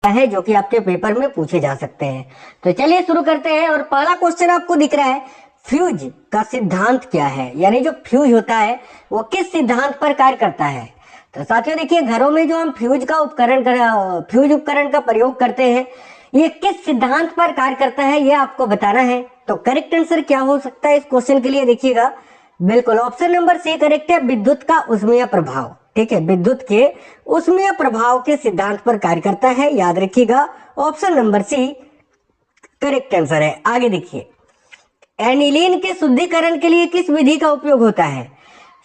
है जो कि आपके पेपर में पूछे जा सकते हैं। तो चलिए शुरू करते हैं। और पहला क्वेश्चन आपको दिख रहा है, फ्यूज का सिद्धांत क्या है, यानी जो फ्यूज होता है वो किस सिद्धांत पर कार्य करता है। तो साथियों देखिए, घरों में जो हम फ्यूज उपकरण का प्रयोग करते हैं, ये किस सिद्धांत पर कार्य करता है ये आपको बताना है। तो करेक्ट आंसर क्या हो सकता है इस क्वेश्चन के लिए, देखिएगा बिल्कुल ऑप्शन नंबर सी करेक्ट है, विद्युत का उष्मीय प्रभाव। ठीक है, विद्युत के उष्मीय प्रभाव के सिद्धांत पर कार्य करता है, याद रखिएगा option number C correct answer है। आगे देखिए, एनिलीन के शुद्धिकरण के लिए किस विधि का उपयोग होता है।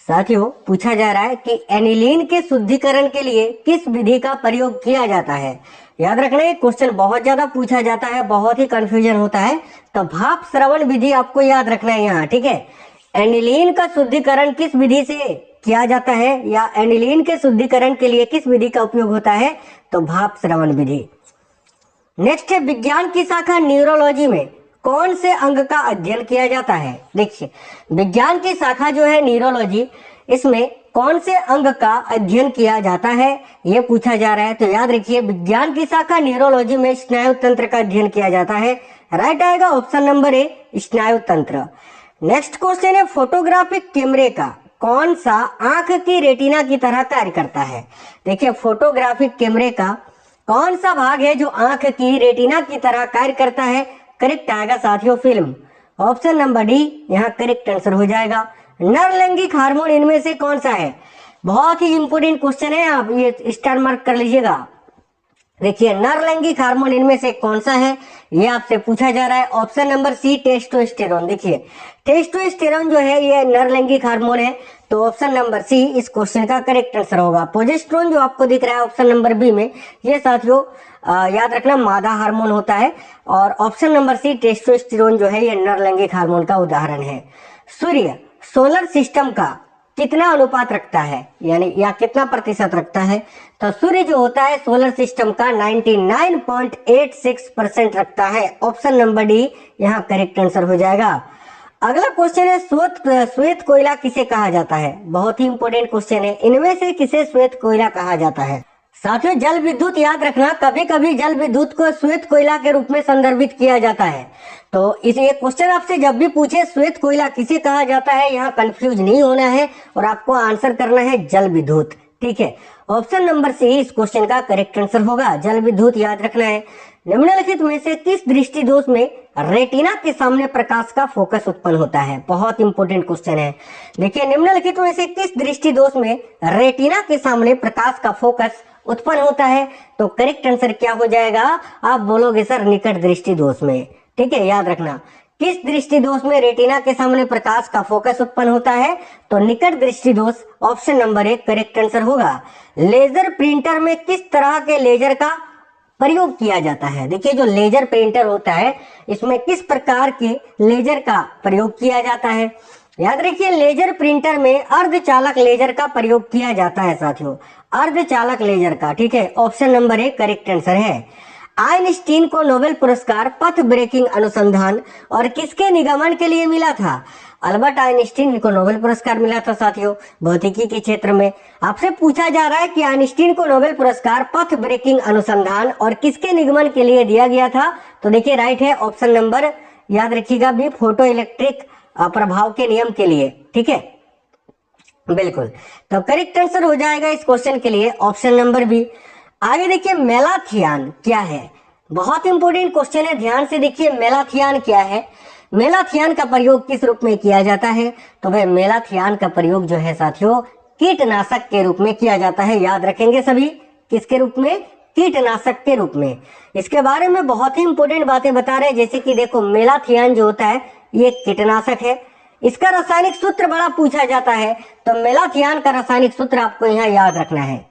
साथियों पूछा जा रहा है कि एनिलीन के शुद्धिकरण के लिए किस विधि का प्रयोग किया जाता है। याद रखना ये क्वेश्चन बहुत ज्यादा पूछा जाता है, बहुत ही कंफ्यूजन होता है। तो भाप श्रवण विधि आपको याद रखना है यहाँ। ठीक है, एनिलीन का शुद्धिकरण किस विधि से किया जाता है, या एनिलीन के शुद्धिकरण के लिए किस विधि का उपयोग होता है, तो भाप श्रवण विधि। नेक्स्ट है, विज्ञान की शाखा न्यूरोलॉजी में कौन से अंग का अध्ययन किया जाता है। देखिए, विज्ञान की शाखा जो है न्यूरोलॉजी, इसमें कौन से अंग का अध्ययन किया जाता है ये पूछा जा रहा है। तो याद रखिए, विज्ञान की शाखा न्यूरोलॉजी में स्नायु तंत्र का अध्ययन किया जाता है। राइट आएगा ऑप्शन नंबर ए, स्नायु तंत्र। नेक्स्ट क्वेश्चन है, फोटोग्राफिक कैमरे का कौन सा आंख की रेटिना की तरह कार्य करता है। देखिए, फोटोग्राफिक कैमरे का कौन सा भाग है जो आंख की रेटिना की तरह कार्य करता है। करेक्ट आएगा साथियों फिल्म, ऑप्शन नंबर डी यहाँ करेक्ट आंसर हो जाएगा। नरलैंगिक हार्मोन इनमें से कौन सा है, बहुत ही इंपोर्टेंट क्वेश्चन है, आप ये स्टार मार्क कर लीजिएगा। देखिए, नरलैंगिक हार्मोन इनमें से कौन सा है ये आपसे पूछा जा रहा है। Option number C testosterone. देखिए, टेस्टोस्टेरोन जो है ये नरलैंगिक हार्मोन है, तो ऑप्शन नंबर सी इस क्वेश्चन का करेक्ट आंसर होगा। प्रोजेस्टेरोन जो आपको दिख रहा है ऑप्शन नंबर बी में, ये साथियों याद रखना मादा हार्मोन होता है, और ऑप्शन नंबर सी टेस्टोस्टेरोन जो है ये नरलैंगिक हार्मोन का उदाहरण है। सूर्य सोलर सिस्टम का कितना अनुपात रखता है, यानी या कितना प्रतिशत रखता है। तो सूर्य जो होता है सोलर सिस्टम का 99.86% रखता है। ऑप्शन नंबर डी यहाँ करेक्ट आंसर हो जाएगा। अगला क्वेश्चन है, श्वेत कोयला किसे कहा जाता है। बहुत ही इंपोर्टेंट क्वेश्चन है, इनमें से किसे श्वेत कोयला कहा जाता है। साथियों जल विद्युत याद रखना, कभी कभी जल विद्युत को श्वेत कोयला के रूप में संदर्भित किया जाता है। तो इस ये क्वेश्चन आपसे जब भी पूछे श्वेत कोयला किसे कहा जाता है, यहाँ कंफ्यूज नहीं होना है और आपको आंसर करना है जल विद्युत। ठीक है, ऑप्शन नंबर सी इस क्वेश्चन का करेक्ट आंसर होगा, जल विद्युत याद रखना है। निम्नलिखित में से किस दृष्टि दोष में रेटिना के सामने प्रकाश का फोकस उत्पन्न होता है। बहुत इंपोर्टेंट क्वेश्चन है। देखिए, निम्नलिखित में से किस दृष्टि दोष में रेटिना के सामने प्रकाश का फोकस उत्पन्न होता है। तो करेक्ट आंसर क्या हो जाएगा, आप बोलोगे सर निकट दृष्टि दोष में। ठीक है, याद रखना किस दृष्टि दोष में रेटिना के सामने प्रकाश का फोकस उत्पन्न होता है, तो निकट दृष्टि दोष ऑप्शन नंबर एक करेक्ट आंसर होगा। लेजर प्रिंटर में किस तरह के लेजर का प्रयोग किया जाता है। देखिए, जो लेजर प्रिंटर होता है इसमें किस प्रकार के लेजर का प्रयोग किया जाता है। याद रखिए, लेजर प्रिंटर में अर्धचालक लेजर का प्रयोग किया जाता है साथियों, अर्धचालक लेजर का। ठीक है, ऑप्शन नंबर एक करेक्ट आंसर है। आइंस्टीन को नोबेल पुरस्कार पथ ब्रेकिंग अनुसंधान और किसके निगमन के लिए मिला था। अल्बर्ट आइंस्टीन को नोबेल पुरस्कार मिला था साथियों भौतिकी के क्षेत्र में। आपसे पूछा जा रहा है कि आइंस्टीन को नोबेल पुरस्कार पथ ब्रेकिंग अनुसंधान और किसके निगमन के लिए दिया गया था। तो देखिए राइट है ऑप्शन नंबर, याद रखिएगा भी, फोटो इलेक्ट्रिक प्रभाव के नियम के लिए। ठीक है, बिल्कुल, तो करेक्ट आंसर हो जाएगा इस क्वेश्चन के लिए ऑप्शन नंबर बी। आगे देखिए, मेलाथियान क्या है। बहुत इंपोर्टेंट क्वेश्चन है, ध्यान से देखिए मेलाथियान क्या है। मेलाथियान का प्रयोग किस रूप में किया जाता है। तो वह मेलाथियान का प्रयोग जो है साथियों कीटनाशक के रूप में किया जाता है। याद रखेंगे सभी, किसके रूप में, कीटनाशक के रूप में। इसके बारे में बहुत ही इंपोर्टेंट बातें बता रहे हैं, जैसे कि देखो मेलाथियान जो होता है ये कीटनाशक है, इसका रासायनिक सूत्र बड़ा पूछा जाता है। तो मेलाथियान का रासायनिक सूत्र आपको यहाँ याद रखना है।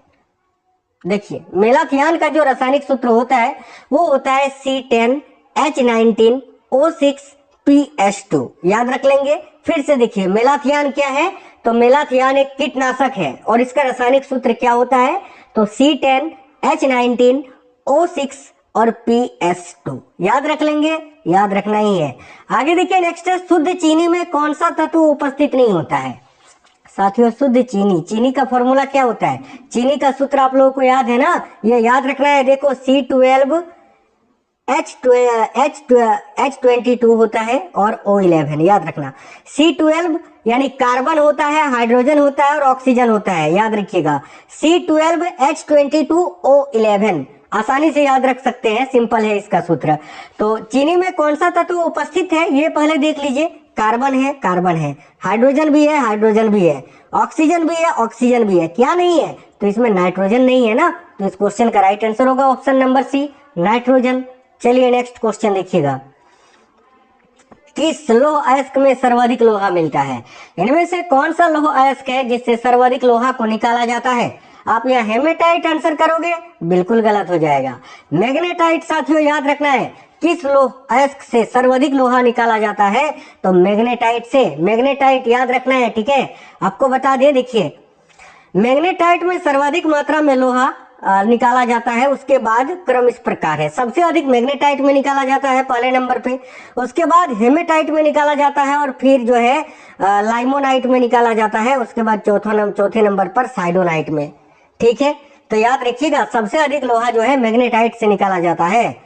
देखिए, मेलाथियान का जो रासायनिक सूत्र होता है वो होता है C10H19O6PS2। याद रख लेंगे। फिर से देखिए, मेलाथियान क्या है, तो मेलाथियान एक कीटनाशक है और इसका रासायनिक सूत्र क्या होता है, तो C10H19O6 और PS2। याद रख लेंगे, याद रखना ही है। आगे देखिए, नेक्स्ट है, शुद्ध चीनी में कौन सा तत्व उपस्थित नहीं होता है। साथियों शुद्ध चीनी। चीनी का फॉर्मूला क्या होता है? चीनी का सूत्र आप लोगों को याद है ना, ये याद रखना है। देखो C12 H22 होता है और O11, याद रखना। C12 यानी कार्बन होता है, हाइड्रोजन होता है और ऑक्सीजन होता है, याद रखिएगा। C12 H22 O11 आसानी से याद रख सकते हैं, सिंपल है इसका सूत्र। तो चीनी में कौन सा तत्व उपस्थित है ये पहले देख लीजिए। कार्बन है, कार्बन है, हाइड्रोजन भी है, हाइड्रोजन भी है, ऑक्सीजन भी है, ऑक्सीजन भी है। क्या नहीं है? तो इसमें नाइट्रोजन नहीं है ना, तो इस क्वेश्चन का राइट आंसर होगा ऑप्शन नंबर सी, नाइट्रोजन। चलिए नेक्स्ट क्वेश्चन देखिएगा। किस लौह अयस्क में सर्वाधिक लोहा मिलता है? इनमें से कौन सा लौह अयस्क है जिससे सर्वाधिक लोहा को निकाला जाता है? आप यहाँ हेमेटाइट आंसर करोगे, बिल्कुल गलत हो जाएगा। मैग्नेटाइट साथियों याद रखना है। किस लौह अयस्क से सर्वाधिक लोहा निकाला जाता है? तो मैग्नेटाइट से। मैग्नेटाइट याद रखना है, ठीक है। आपको बता दें, देखिए मैग्नेटाइट में सर्वाधिक मात्रा में लोहा निकाला जाता है। उसके बाद क्रम इस प्रकार है, सबसे अधिक मैग्नेटाइट में निकाला जाता है पहले नंबर पे, उसके बाद हेमेटाइट में निकाला जाता है और फिर जो है लाइमोनाइट में निकाला जाता है, उसके बाद चौथे नंबर पर साइडोनाइट में, ठीक है। तो याद रखिएगा सबसे अधिक लोहा जो है मैग्नेटाइट से निकाला जाता है।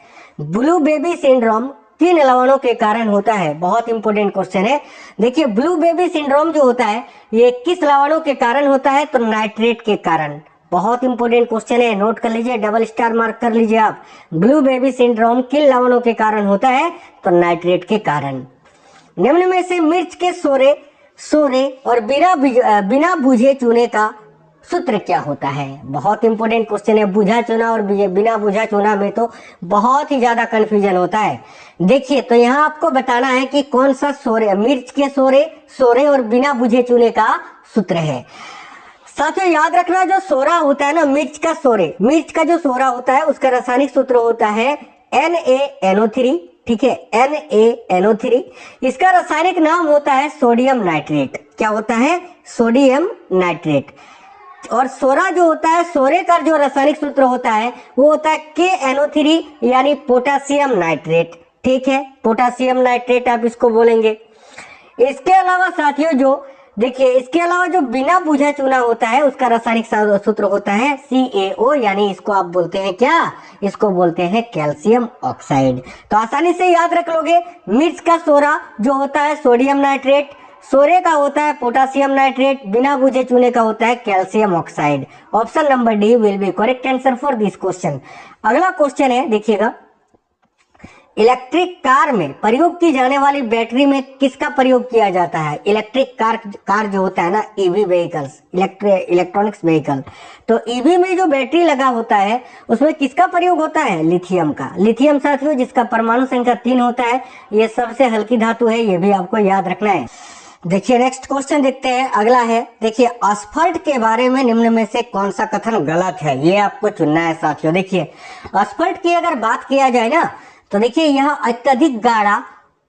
ब्लू बेबी सिंड्रोम किन लवणों के कारण होता है? बहुत इंपॉर्टेंट क्वेश्चन है। देखिए ब्लू बेबी सिंड्रोम जो होता है ये किस लवणों के कारण होता है? तो नाइट्रेट के कारण। बहुत इंपॉर्टेंट क्वेश्चन है, नोट कर लीजिए, डबल स्टार मार्क कर लीजिए आप। ब्लू बेबी सिंड्रोम किन लवणों के कारण होता है? तो नाइट्रेट के कारण। निम्न में से मिर्च के सोरे और बिना बुझे चूने का सूत्र क्या होता है? बहुत इंपॉर्टेंट क्वेश्चन है। बुझा चूना और बिना बुझा चूना में तो बहुत ही ज्यादा कंफ्यूजन होता है। देखिए तो यहाँ आपको बताना है कि कौन सा मिर्च के सोरे और बिना बुझे चूने का सूत्र है। साथियों याद रखना, जो सोरा होता है ना, मिर्च का जो सोरा होता है उसका रासायनिक सूत्र होता है NaNO3, ठीक है, NaNO3। इसका रासायनिक नाम होता है सोडियम नाइट्रेट। क्या होता है? Sodium nitrate. और सोरा जो होता है, सोरे का जो रासायनिक सूत्र होता है वो होता है KNO3 यानी पोटासियम नाइट्रेट, ठीक है, पोटासियम नाइट्रेट आप इसको बोलेंगे। इसके अलावा साथियों जो देखिए, इसके अलावा जो बिना बुझा चूना होता है उसका रासायनिक सूत्र होता है CaO, यानी इसको आप बोलते हैं क्या? इसको बोलते हैं कैल्शियम ऑक्साइड। तो आसानी से याद रख लोगे, मिर्च का सोरा जो होता है सोडियम नाइट्रेट, सोरे का होता है पोटासियम नाइट्रेट, बिना बुझे चूने का होता है calcium oxide. Option number D will be correct answer for this question. अगला क्वेश्चन है, देखिएगा, इलेक्ट्रिक कार में प्रयोग की जाने वाली बैटरी में किसका प्रयोग किया जाता है? इलेक्ट्रिक कार जो होता है ना, ईवी व्हीकल्स, इलेक्ट्रॉनिक्स व्हीकल, तो ईवी में जो बैटरी लगा होता है उसमें किसका प्रयोग होता है? लिथियम का। लिथियम साथियों जिसका परमाणु संख्या 3 होता है, ये सबसे हल्की धातु है, ये भी आपको याद रखना है। देखिए नेक्स्ट क्वेश्चन देखते हैं, अगला है, देखिए असफल्ट के बारे में निम्न में से कौन सा कथन गलत है? ये आपको चुनना है साथियों। देखिए असफल्ट की अगर बात किया जाए ना, तो देखिए यह अत्यधिक गाढ़ा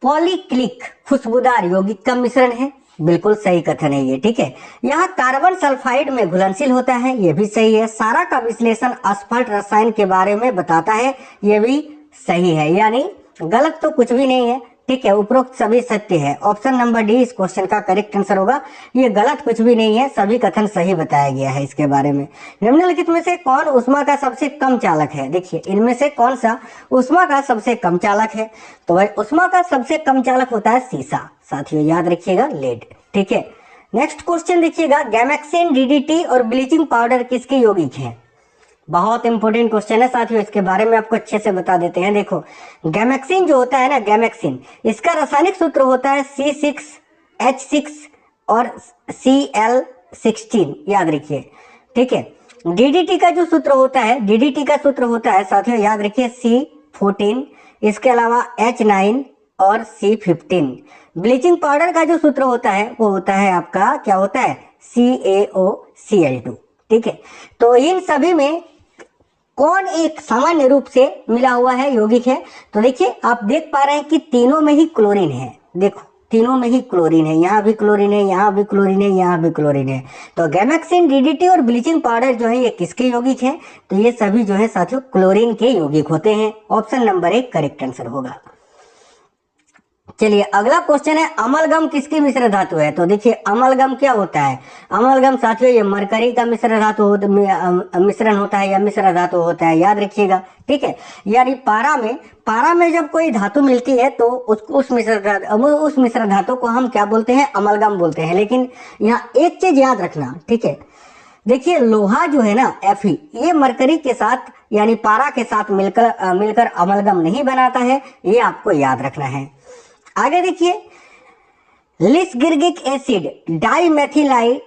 पॉलीक्लिक खुशबूदार यौगिक का मिश्रण है, बिल्कुल सही कथन है ये, ठीक है। यह कार्बन सल्फाइड में घुलनशील होता है, ये भी सही है। सारा का विश्लेषण असफल्ट रसायन के बारे में बताता है, ये भी सही है, यानी गलत तो कुछ भी नहीं है, ठीक है, उपरोक्त सभी सत्य है। ऑप्शन नंबर डी इस क्वेश्चन का करेक्ट आंसर होगा। ये गलत कुछ भी नहीं है, सभी कथन सही बताया गया है इसके बारे में। निम्नलिखित में से कौन ऊष्मा का सबसे कम चालक है? देखिए इनमें से कौन सा ऊष्मा का सबसे कम चालक है? तो भाई ऊष्मा का सबसे कम चालक होता है सीसा, साथियों याद रखिएगा, लेड, ठीक है। नेक्स्ट क्वेश्चन देखिएगा, गैमेक्सिन, DDT और ब्लीचिंग पाउडर किसके यौगिक है? बहुत इंपॉर्टेंट क्वेश्चन है साथियों, इसके बारे में आपको अच्छे से बता देते हैं। देखो गैमेक्सिन जो होता है ना, गैमेक्सिन, इसका रासायनिक सूत्र होता है C6H6 और Cl16, याद रखिए, ठीक है। DDT का जो सूत्र होता है, DDT का सूत्र होता है साथियों याद रखिए C14, इसके अलावा H9 और C15। ब्लीचिंग पाउडर का जो सूत्र होता है वो होता है आपका, क्या होता है? CaOCl2, ठीक है। तो इन सभी में कौन एक सामान्य रूप से मिला हुआ है यौगिक है? तो देखिए आप देख पा रहे हैं कि तीनों में ही क्लोरीन है। देखो तीनों में ही क्लोरीन है, यहाँ भी क्लोरीन है, यहाँ भी क्लोरीन है, यहाँ भी क्लोरीन है। तो गैमेक्सिन, DDT और ब्लीचिंग पाउडर जो है ये किसके यौगिक है? तो ये सभी जो है साथियों क्लोरीन के यौगिक होते हैं। ऑप्शन नंबर 1 करेक्ट आंसर होगा। चलिए अगला क्वेश्चन है, अमलगम किसकी मिश्र धातु है? तो देखिए अमलगम क्या होता है? अमलगम साथियों ये मरकरी का मिश्रण होता है या मिश्र धातु होता है, याद रखिएगा। ठीक है, यानी पारा में जब कोई धातु मिलती है तो उस मिश्र धातु को हम क्या बोलते हैं? अमलगम बोलते हैं। लेकिन यहाँ एक चीज याद रखना, ठीक है, देखिए लोहा जो है ना Fe, ये मरकरी के साथ यानी पारा के साथ मिलकर अमलगम नहीं बनाता है, ये आपको याद रखना है। आगे देखिए, लिसगिर्गिक एसिड डाइमेथिलाइड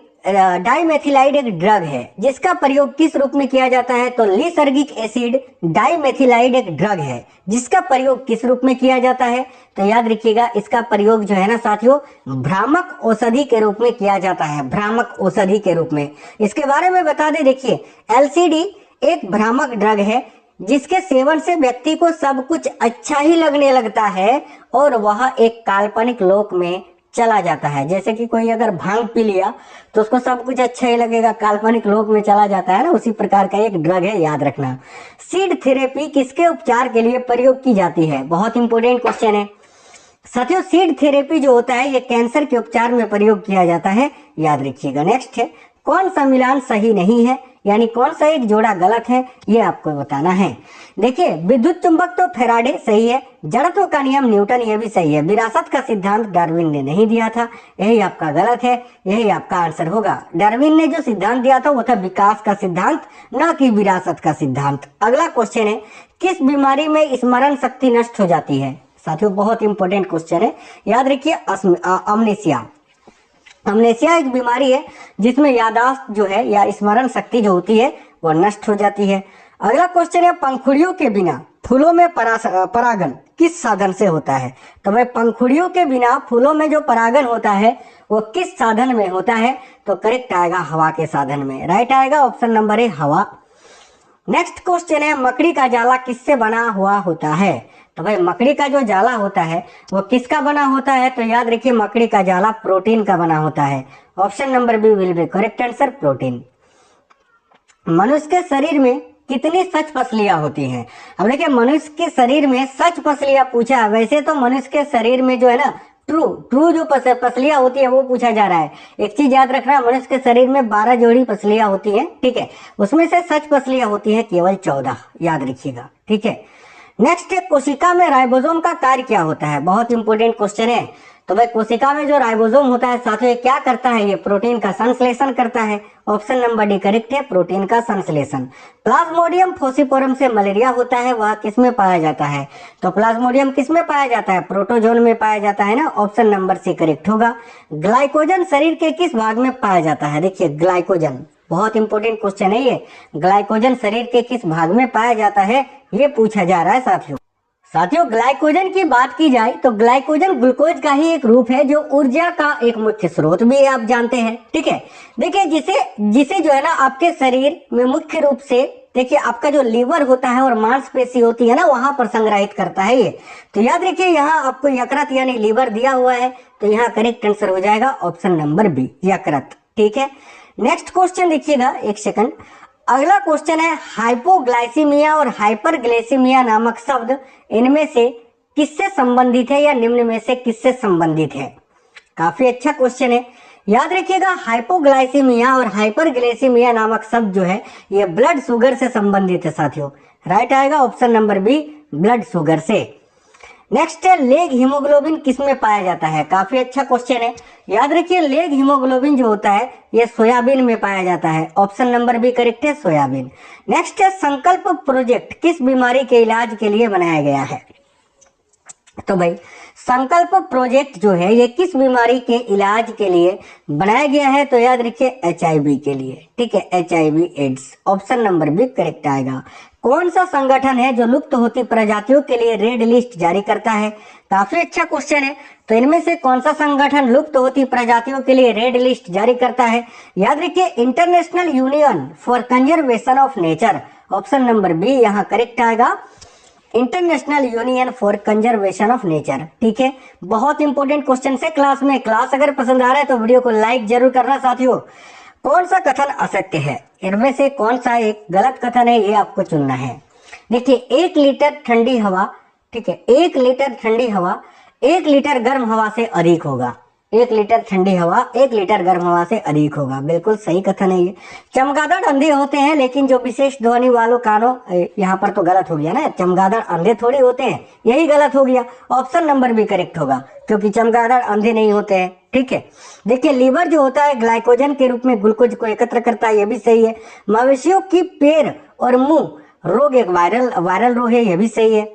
एक ड्रग है जिसका प्रयोग किस रूप में किया जाता है? तो लिसर्गिक एसिड डाइमेथिलाइड एक ड्रग है जिसका प्रयोग किस रूप में किया जाता है? तो याद रखिएगा इसका प्रयोग जो है ना साथियों भ्रामक औषधि के रूप में किया जाता है, भ्रामक औषधि के रूप में। इसके बारे में बता दें, देखिए LCD एक भ्रामक ड्रग है जिसके सेवन से व्यक्ति को सब कुछ अच्छा ही लगने लगता है और वह एक काल्पनिक लोक में चला जाता है। जैसे कि कोई अगर भांग पी लिया तो उसको सब कुछ अच्छा ही लगेगा, काल्पनिक लोक में चला जाता है ना, उसी प्रकार का एक ड्रग है, याद रखना। सीड थेरेपी किसके उपचार के लिए प्रयोग की जाती है? बहुत इंपॉर्टेंट क्वेश्चन है साथियों। सीड थेरेपी जो होता है ये कैंसर के उपचार में प्रयोग किया जाता है, याद रखिएगा। नेक्स्ट है, कौन सा मिलान सही नहीं है, यानी कौन सा एक जोड़ा गलत है, ये आपको बताना है। देखिए विद्युत चुंबक तो फेराडे सही है, जड़त्व का नियम न्यूटन ये भी सही है, विरासत का सिद्धांत डार्विन ने नहीं दिया था, यही आपका गलत है, यही आपका आंसर होगा। डार्विन ने जो सिद्धांत दिया था वो था विकास का सिद्धांत, न कि विरासत का सिद्धांत। अगला क्वेश्चन है, किस बीमारी में स्मरण शक्ति नष्ट हो जाती है? साथियों बहुत इंपॉर्टेंट क्वेश्चन है, याद रखिए। अमनेसिया एक बीमारी है जिसमें याददाश्त जो है या स्मरण शक्ति जो होती है वो नष्ट हो जाती है। अगला क्वेश्चन है, पंखुड़ियों के बिना फूलों में परागण किस साधन से होता है? तो भाई पंखुड़ियों के बिना फूलों में जो परागण होता है वो किस साधन में होता है? तो करेक्ट आएगा हवा के साधन में, राइट आएगा ऑप्शन नंबर ए हवा। नेक्स्ट क्वेश्चन है, मकड़ी का जाला किससे बना हुआ होता है? तो भाई मकड़ी का जो जाला होता है वो किसका बना होता है? तो याद रखिए मकड़ी का जाला प्रोटीन का बना होता है, option number B will be correct answer, protein. मनुष्य के शरीर में कितनी सच पसलियां होती हैं? अब देखिए मनुष्य के शरीर में सच पसलियां पूछा, वैसे तो मनुष्य के शरीर में जो है ना ट्रू जो पसलियां होती है वो पूछा जा रहा है। एक चीज याद रखना, मनुष्य के शरीर में 12 जोड़ी पसलियां होती हैं, ठीक है, उसमें से सच पसलियां होती हैं केवल 14, याद रखिएगा, ठीक है। नेक्स्ट है, कोशिका में राइबोसोम का कार्य क्या होता है? बहुत इंपॉर्टेंट क्वेश्चन है। तो भाई कोशिका में जो राइबोसोम होता है साथियों ये क्या करता है? ये प्रोटीन का संश्लेषण करता है, ऑप्शन नंबर डी करेक्ट है, प्रोटीन का संश्लेषण। प्लाज्मोडियम फोसिफोरम से मलेरिया होता है, वह किस में पाया जाता है? तो प्लाज्मोडियम किस में पाया जाता है? प्रोटोजोन में पाया जाता है ना, ऑप्शन नंबर सी करेक्ट होगा। ग्लाइकोजन शरीर के किस भाग में पाया जाता है? देखिए ग्लाइकोजन बहुत इंपॉर्टेंट क्वेश्चन है ये, ग्लाइकोजन शरीर के किस भाग में पाया जाता है ये पूछा जा रहा है साथियों। ग्लाइकोजन की बात की जाए तो ग्लाइकोजन ग्लूकोज का ही एक रूप है जो ऊर्जा का एक मुख्य स्रोत भी है, आप जानते हैं, ठीक है। देखिए जिसे जो है ना आपके शरीर में मुख्य रूप से देखिए आपका जो लीवर होता है और मांसपेशी होती है ना वहां पर संग्रहित करता है ये। तो याद रखिए यहाँ आपको यकृत यानी लीवर दिया हुआ है, तो यहाँ करेक्ट आंसर हो जाएगा ऑप्शन नंबर बी यकृत, ठीक है। नेक्स्ट क्वेश्चन देखिएगा, एक सेकंड। अगला क्वेश्चन है, हाइपोग्लाइसीमिया और हाइपरग्लाइसीमिया नामक शब्द इनमें से किससे संबंधित है या निम्न में से किससे संबंधित है? काफी अच्छा क्वेश्चन है, याद रखिएगा। हाइपोग्लाइसीमिया और हाइपरग्लाइसीमिया नामक शब्द जो है ये ब्लड शुगर से संबंधित है साथियों, राइट आएगा option number B blood sugar से। नेक्स्ट है, लेग हीमोग्लोबिन किस में पाया जाता है? काफी अच्छा क्वेश्चन है, याद रखिए लेग हीमोग्लोबिन जो होता है ये सोयाबीन में पाया जाता है, ऑप्शन नंबर बी करेक्ट है, सोयाबीन। नेक्स्ट है, संकल्प प्रोजेक्ट किस बीमारी के इलाज के लिए बनाया गया है? तो भाई संकल्प प्रोजेक्ट जो है ये किस बीमारी के इलाज के लिए बनाया गया है? तो याद रखिए HIV के लिए, ठीक है, HIV AIDS, option number B correct आएगा। कौन सा संगठन है जो लुप्त होती प्रजातियों के लिए रेड लिस्ट जारी करता है? काफी अच्छा क्वेश्चन है, तो इनमें से कौन सा संगठन लुप्त होती प्रजातियों के लिए रेड लिस्ट जारी करता है? याद रखिए International Union for Conservation of Nature, option number B यहाँ करेक्ट आएगा, International Union for Conservation of Nature, ठीक है। बहुत इंपॉर्टेंट क्वेश्चन है क्लास में, क्लास अगर पसंद आ रहा है तो वीडियो को लाइक जरूर करना साथियों। कौन सा कथन असत्य है? इनमें से कौन सा एक गलत कथन है ये आपको चुनना है। देखिए 1 लीटर ठंडी हवा, ठीक है, 1 लीटर ठंडी हवा 1 लीटर गर्म हवा से अधिक होगा। 1 लीटर ठंडी हवा 1 लीटर गर्म हवा से अधिक होगा। बिल्कुल सही कथन है ये। चमगादड़ अंधे होते हैं लेकिन जो विशेष ध्वनि वालों कानों, यहाँ पर तो गलत हो गया ना, चमगादड़ अंधे थोड़ी होते हैं, यही गलत हो गया। ऑप्शन नंबर भी करेक्ट होगा क्योंकि चमगादड़ अंधे नहीं होते हैं। ठीक है, देखिए लीवर जो होता है ग्लाइकोजन के रूप में ग्लूकोज को एकत्र करता है, ये भी सही है। मवेशियों की पैर और मुंह रोग एक वायरल रोग है, ये भी सही है।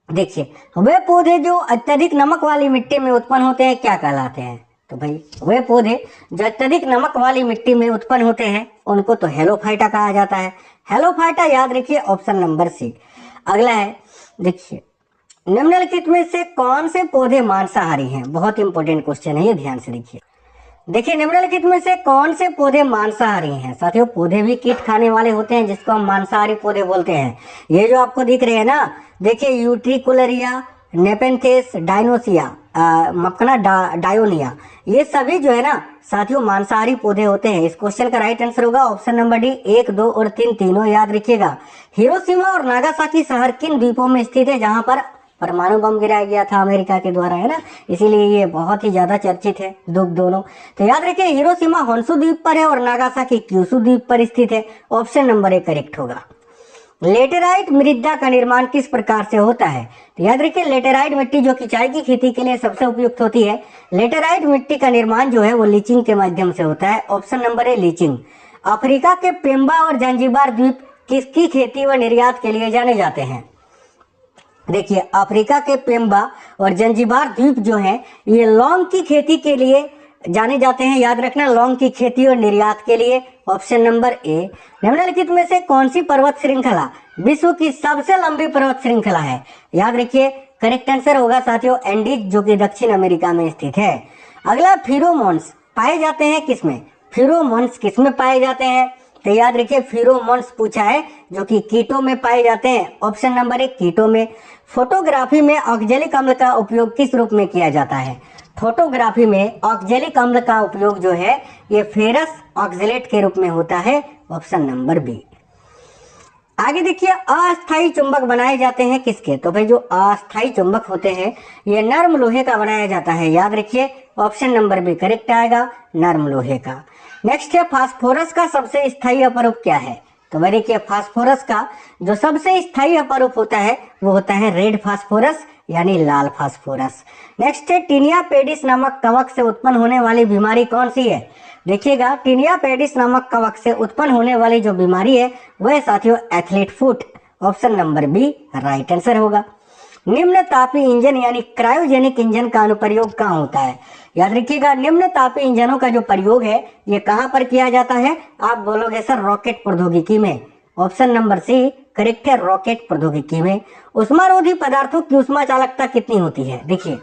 देखिए वे पौधे जो अत्यधिक नमक वाली मिट्टी में उत्पन्न होते हैं क्या कहलाते हैं? तो भाई वे पौधे जो अत्यधिक नमक वाली मिट्टी में उत्पन्न होते हैं उनको तो हेलोफाइटा कहा जाता है। हेलोफाइटा याद रखिए, ऑप्शन नंबर सी। अगला है, देखिए निम्नलिखित में से कौन से पौधे मांसाहारी हैं? बहुत इंपॉर्टेंट क्वेश्चन है ये, ध्यान से देखिए। देखिए निम्नलिखित में से कौन से पौधे मांसाहारी हैं? साथियों पौधे भी कीट खाने वाले होते हैं जिसको हम मांसाहारी पौधे बोलते हैं। ये जो आपको दिख रहे हैं ना, देखिए यूट्रिकुलरिया, नेपेंथेस, डायनोसिया, मकना डायोनिया, ये सभी जो है ना साथियों मांसाहारी पौधे होते हैं। इस क्वेश्चन का राइट आंसर होगा ऑप्शन नंबर डी, 1, 2 और 3 तीनों याद रखिएगा। हिरोशिमा और नागासाकी शहर किन द्वीपों में स्थित है जहां पर परमाणु बम गिराया गया था अमेरिका के द्वारा, है ना, इसीलिए ये बहुत ही ज्यादा चर्चित है दोनों। तो याद रखिए हिरोशिमा होन्शु द्वीप पर है और नागासाकी क्यूशु द्वीप पर स्थित है। ऑप्शन नंबर ए करेक्ट होगा। लेटेराइट मृदा का निर्माण किस प्रकार से होता है? तो याद रखिए लेटेराइट मिट्टी जो कि चाय की खेती के लिए सबसे उपयुक्त होती है, लेटेराइट मिट्टी का निर्माण जो है वो लीचिंग के माध्यम से होता है। Option number A leaching. Africa के पेम्बा और जंजीबार द्वीप किसकी खेती व निर्यात के लिए जाने जाते हैं? देखिए अफ्रीका के पेम्बा और जंजीबार द्वीप जो हैं ये लौंग की खेती के लिए जाने जाते हैं। याद रखना, लौंग की खेती और निर्यात के लिए। Option number A. निम्नलिखित में से कौन सी पर्वत श्रृंखला विश्व की सबसे लंबी पर्वत श्रृंखला है? याद रखिए करेक्ट आंसर होगा साथियों एंडीज जो कि दक्षिण अमेरिका में स्थित है। अगला, फेरोमोन्स पाए जाते हैं किसमें? फेरोमोन्स किसमें पाए जाते हैं? तो याद रखिए फेरोमोन्स पूछा है जो कि कीटों में पाए जाते हैं। ऑप्शन नंबर ए कीटों में। फोटोग्राफी में ऑक्जेलिक अम्ल का उपयोग किस रूप में किया जाता है? फोटोग्राफी में ऑक्जेलिक अम्ल का उपयोग जो है ये फेरस ऑक्जेलेट के रूप में होता है। Option number B. आगे देखिए, अस्थायी चुंबक बनाए जाते हैं किसके? तो भाई जो अस्थायी चुंबक होते हैं ये नर्म लोहे का बनाया जाता है। याद रखिए ऑप्शन नंबर बी करेक्ट आएगा, नर्म लोहे का। नेक्स्ट है, फास्फोरस का सबसे स्थायी अपरूप क्या है? तो भाई देखिए फास्फोरस का जो सबसे स्थायी अपरूप होता है वो होता है रेड फास्फोरस यानी लाल फास्फोरस। नेक्स्ट है, टीनिया पेडिस नामक कवक से उत्पन्न होने वाली बीमारी कौन सी है? देखिएगा टीनिया पेडिस नामक कवक से उत्पन्न होने वाली जो बीमारी है वह साथियों athlete foot. Option number B right answer होगा। निम्न तापी इंजन यानी क्रायोजेनिक इंजन का अनुप्रयोग कहाँ होता है? याद रखिएगा निम्न तापी इंजनों का जो प्रयोग है ये कहाँ पर किया जाता है? आप बोलोगे सर रॉकेट प्रौद्योगिकी में। ऑप्शन नंबर सी करेक्ट है, रॉकेट प्रौद्योगिकी में। उष्मारोधी पदार्थों की उष्मा चालकता कितनी होती है? देखिए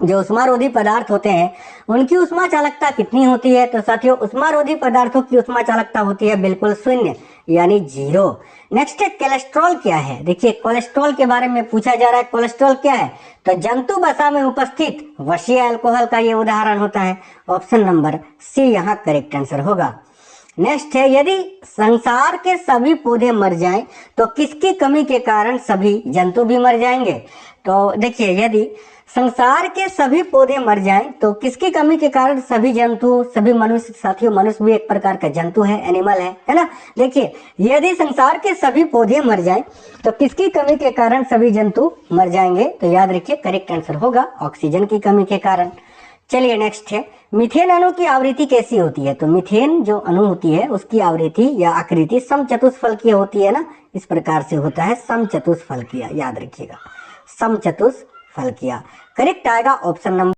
जो उष्मारोधी पदार्थ होते हैं उनकी उष्मा चालकता कितनी होती है? तो साथियों उष्मारोधी पदार्थों की उष्मा चालकता होती है बिल्कुल शून्य यानी 0। नेक्स्ट है, कोलेस्ट्रॉल क्या है? देखिए कोलेस्ट्रॉल के बारे में पूछा जा रहा है। कोलेस्ट्रॉल क्या है? तो जंतु वसा में उपस्थित वसीय अल्कोहल का ये उदाहरण होता है। ऑप्शन नंबर सी यहाँ करेक्ट आंसर होगा। नेक्स्ट है, यदि संसार के सभी पौधे मर जाएं तो किसकी कमी के कारण सभी जंतु भी मर जाएंगे? तो देखिए यदि संसार के सभी पौधे मर जाएं तो किसकी कमी के कारण सभी जंतु, सभी मनुष्य, साथियों मनुष्य भी एक प्रकार का जंतु है, एनिमल है ना। देखिए यदि संसार के सभी पौधे मर जाएं तो किसकी कमी के कारण सभी जंतु मर जाएंगे? तो याद रखिए करेक्ट आंसर होगा ऑक्सीजन की कमी के कारण। चलिए नेक्स्ट है, मीथेन अणु की आवृत्ति कैसी होती है? तो मीथेन जो अणु होती है उसकी आवृत्ति या आकृति समचतुष्फलकीय होती है ना, इस प्रकार से होता है समचतुष्फलकीय। याद रखिएगा समचतुष्फलकीय करेक्ट आएगा ऑप्शन नंबर